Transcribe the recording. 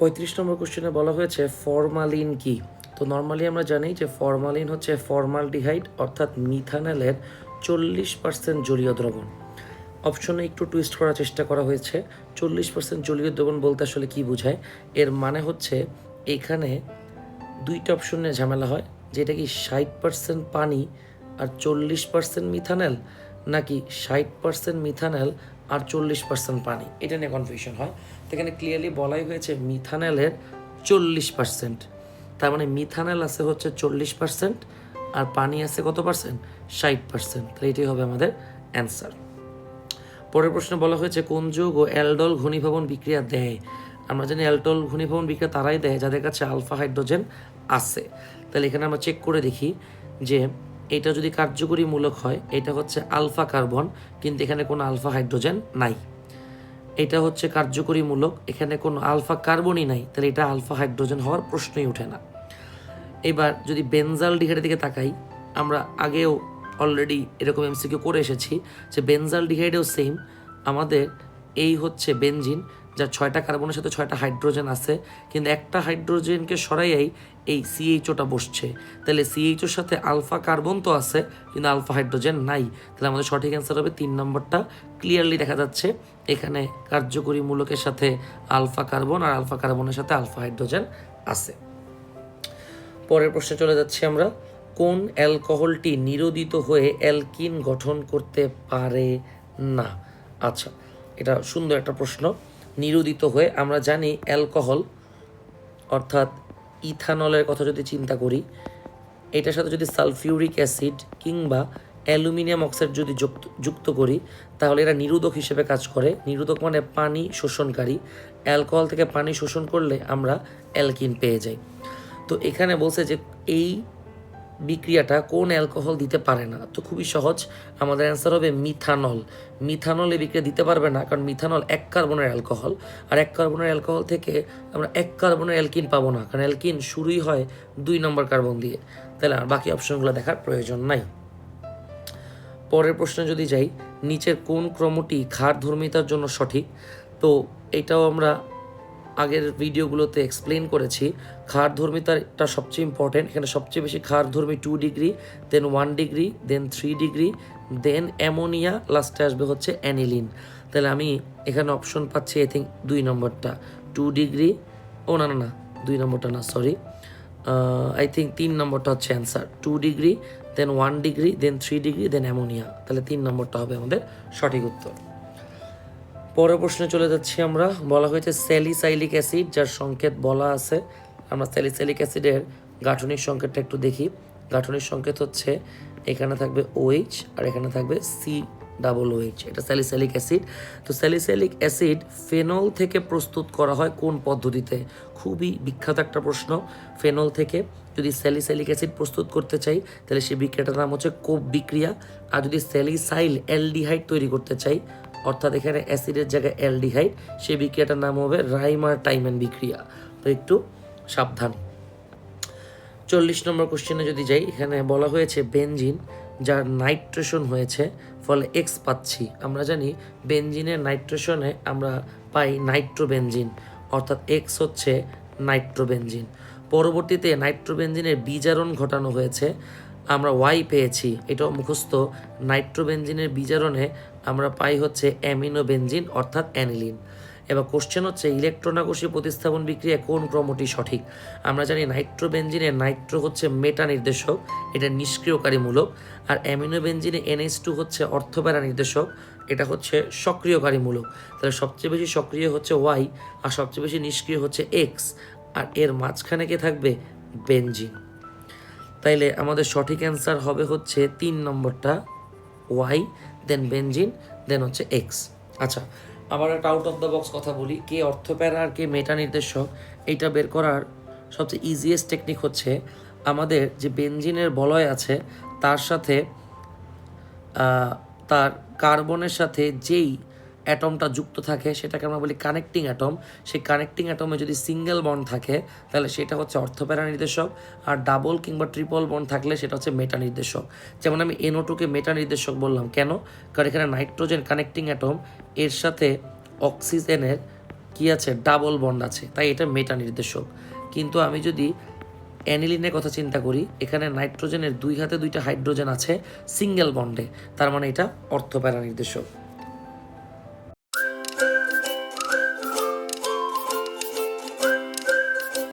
35 নম্বর কোশ্চেনে বলা হয়েছে ফরমালিন কি। তো নর্মালি আমরা জানি যে ফরমালিন হচ্ছে ফর্মালডিহাইড অর্থাৎ মিথানলের 40% জলীয় দ্রবণ। অপশনে একটু টুইস্ট করার চেষ্টা করা হয়েছে। 40% জলীয় দ্রবণ বলতে আসলে কি বোঝায়? এর মানে হচ্ছে এখানে দুইটা অপশন নিয়ে ঝামেলা হয়, যেটা কি 60% পানি আর 40% মিথানল, নাকি 60% মিথানল আর 40% পানি, এটা নিয়ে কনফিউশন হয়। তো এখানে ক্লিয়ারলি বলাই হয়েছে মিথানলের 40%। তার মানে মিথানল আছে হচ্ছে 40% আর পানি আছে কত পার্সেন্ট? 60%। তাহলে এটাই হবে আমাদের অ্যান্সার। পরের প্রশ্নে বলা হয়েছে কোন যৌগ অ্যালডল ঘনীভবন বিক্রিয়া দেয়। আমরা জানি অ্যালডল ঘনীভবন বিক্রিয়া তারাই দেয় যাদের কাছে আলফা হাইড্রোজেন আছে। তাহলে এখানে আমরা চেক করে দেখি যে এটা যদি কার্যকরী মূলক হয়, এটা হচ্ছে আলফা কার্বন, কিন্তু এখানে কোনো আলফা হাইড্রোজেন নাই। এটা হচ্ছে কার্যকরী মূলক, এখানে কোনো আলফা কার্বনই নাই, তাহলে এটা আলফা হাইড্রোজেন হওয়ার প্রশ্নই ওঠে না। এবার যদি বেনজালডিহাইডের দিকে তাকাই, আমরা আগেও অলরেডি এরকম এমসিকিউ করে এসেছি যে বেনজালডিহাইডেও সেম, আমাদের এই হচ্ছে বেনজিন, যার 6টা কার্বনের সাথে 6টা হাইড্রোজেন আছে, কিন্তু একটা হাইড্রোজেনকে সরাইয়াই এই সিএইচওটা বসছে। তাহলে সিএইচওর সাথে আলফা কার্বন তো আছে কিন্তু আলফা হাইড্রোজেন নাই। তাহলে আমাদের সঠিক অ্যান্সার হবে 3 নম্বরটা। ক্লিয়ারলি দেখা যাচ্ছে এখানে কার্যকরী মূলকের সাথে আলফা কার্বন আর আলফা কার্বনের সাথে আলফা হাইড্রোজেন আছে। পরের প্রশ্নে চলে যাচ্ছি আমরা, কোন অ্যালকোহলটি নিরোদিত হয়ে অ্যালকিন গঠন করতে পারে না? আচ্ছা, এটা সুন্দর একটা প্রশ্ন। নিরোদিত হয়ে আমরা জানি অ্যালকোহল অর্থাৎ ইথানলের কথা যদি চিন্তা করি, এটার সাথে যদি সালফিউরিক অ্যাসিড কিংবা অ্যালুমিনিয়াম অক্সাইড যদি যুক্ত করি, তাহলে এরা নিরোধক হিসেবে কাজ করে। নিরোধক মানে পানি শোষণকারী। অ্যালকোহল থেকে পানি শোষণ করলে আমরা অ্যালকিন পেয়ে যাই। তো এখানে বলছে যে এই বিক্রিয়াটা কোন অ্যালকোহল দিতে পারে না। তো খুবই সহজ, আমাদের অ্যান্সার হবে মিথানল। মিথানল এই বিক্রিয়া দিতে পারবে না, কারণ মিথানল 1 কার্বনের অ্যালকোহল, আর 1 কার্বনের অ্যালকোহল থেকে আমরা 1 কার্বনের অ্যালকিন পাবো না, কারণ অ্যালকিন শুরুই হয় 2 নম্বর কার্বন দিয়ে। তাহলে আর বাকি অপশনগুলো দেখার প্রয়োজন নাই। পরের প্রশ্নে যদি যাই, নিচের কোন ক্রমটি ক্ষারধর্মিতার জন্য সঠিক? তো এটাও আমরা আগের ভিডিওগুলোতে এক্সপ্লেন করেছি। ক্ষারধর্মিতাটা সবচেয়ে ইম্পর্টেন্ট। এখানে সবচেয়ে বেশি ক্ষারধর্মী 2 ডিগ্রি, দেন 1 ডিগ্রি, দেন 3 ডিগ্রি, দেন অ্যামোনিয়া, লাস্টে আসবে হচ্ছে অ্যানিলিন। তাহলে আমি এখানে অপশন পাচ্ছি আই থিঙ্ক 2 নম্বরটা 2 ডিগ্রি, ও না না না 2 নম্বরটা না, সরি, আই থিঙ্ক 3 নম্বরটা হচ্ছে অ্যান্সার। 2 ডিগ্রি, দেন 1 ডিগ্রি, দেন 3 ডিগ্রি, দেন অ্যামোনিয়া। তাহলে 3 নম্বরটা হবে আমাদের সঠিক উত্তর। পরের প্রশ্নে চলে যাচ্ছি আমরা। বলা হয়েছে স্যালিসাইলিক অ্যাসিড, যার সংকেত বলা আছে। আমরা স্যালিসাইলিক অ্যাসিডের গাঠনিক সংকেতটা একটু দেখি। গাঠনিক সংকেত হচ্ছে এখানে থাকবে OH আর এখানে থাকবে COOH, এটা স্যালিসাইলিক অ্যাসিড। তো স্যালিসাইলিক অ্যাসিড ফেনল থেকে প্রস্তুত করা হয় কোন পদ্ধতিতে? খুবই বিখ্যাত একটা প্রশ্ন। ফেনল থেকে যদি স্যালিসাইলিক অ্যাসিড প্রস্তুত করতে চাই, তাহলে সেই বিক্রিয়াটার নাম হচ্ছে কোপ বিক্রিয়া। আর যদি স্যালিসাইল অ্যালডিহাইড তৈরি করতে চাই, অর্থাৎ এখানে অ্যাসিডের জায়গায় অ্যালডিহাইড, সেই বিক্রিয়াটার নাম হবে রাইমার টাইমেন বিক্রিয়া। তো একটু সাবধান। 40 নম্বর কোশ্চেনে যদি যাই, এখানে বলা হয়েছে বেনজিন যার নাইট্রেশন হয়েছে ফলে এক্স পাচ্ছি। আমরা জানি বেনজিনের নাইট্রেশনে আমরা পাই নাইট্রোবেনজিন, অর্থাৎ এক্স হচ্ছে নাইট্রোবেনজিন। পরবর্তীতে নাইট্রোবেনজিনের বিজারণ ঘটানো হয়েছে, আমরা ওয়াই পেয়েছি। এটাও মুখস্থ। নাইট্রোবেনজিনের বিজারণে আমরা পাই হচ্ছে অ্যামিনোবেনজিন অর্থাৎ অ্যানিলিন। এবার কোশ্চেন হচ্ছে ইলেকট্রনাকর্ষী প্রতিস্থাপন বিক্রিয়া কোন ক্রমটি সঠিক? আমরা জানি নাইট্রোবেনজিনে নাইট্রো হচ্ছে মেটা নির্দেশক, এটা নিষ্ক্রিয়কারী মূলক, আর অ্যামিনোবেনজিনে NH2 হচ্ছে অর্থপ্যারা নির্দেশক, এটা হচ্ছে সক্রিয়কারী মূলক। তাহলে সবচেয়ে বেশি সক্রিয় হচ্ছে ওয়াই আর সবচেয়ে বেশি নিষ্ক্রিয় হচ্ছে এক্স, আর এর মাঝখানে কে থাকবে? বেনজিন। তাইলে আমাদের সঠিক অ্যান্সার হবে হচ্ছে 3 নম্বরটা ওয়াই, দেন বেনজিন, দেন হচ্ছে এক্স। আচ্ছা, আবার একটা আউট অফ দ্য বক্স কথা বলি, কে অর্থপ্যারা আর কে মেটা নির্দেশক, এইটা বের করার সবচেয়ে ইজিয়েস্ট টেকনিক হচ্ছে আমাদের যে বেনজিনের বলয় আছে তার সাথে তার কার্বনের সাথে যেই অ্যাটমটা যুক্ত থাকে সেটাকে আমরা বলি কানেক্টিং অ্যাটম। সেই কানেক্টিং অ্যাটমে যদি সিঙ্গেল বন্ড থাকে তাহলে সেটা হচ্ছে অর্থপ্যারা নির্দেশক, আর ডাবল কিংবা ট্রিপল বন্ড থাকলে সেটা হচ্ছে মেটা নির্দেশক। যেমন আমি NO2কে মেটা নির্দেশক বললাম কেন? কারণ এখানে নাইট্রোজেন কানেক্টিং অ্যাটম, এর সাথে অক্সিজেনের কি আছে, ডাবল বন্ড আছে, তাই এটা মেটা নির্দেশক। কিন্তু আমি যদি অ্যানিলিনের কথা চিন্তা করি, এখানে নাইট্রোজেনের 2 হাতে 2টা হাইড্রোজেন আছে সিঙ্গেল বন্ডে, তার মানে এটা অর্থপ্যারা নির্দেশক।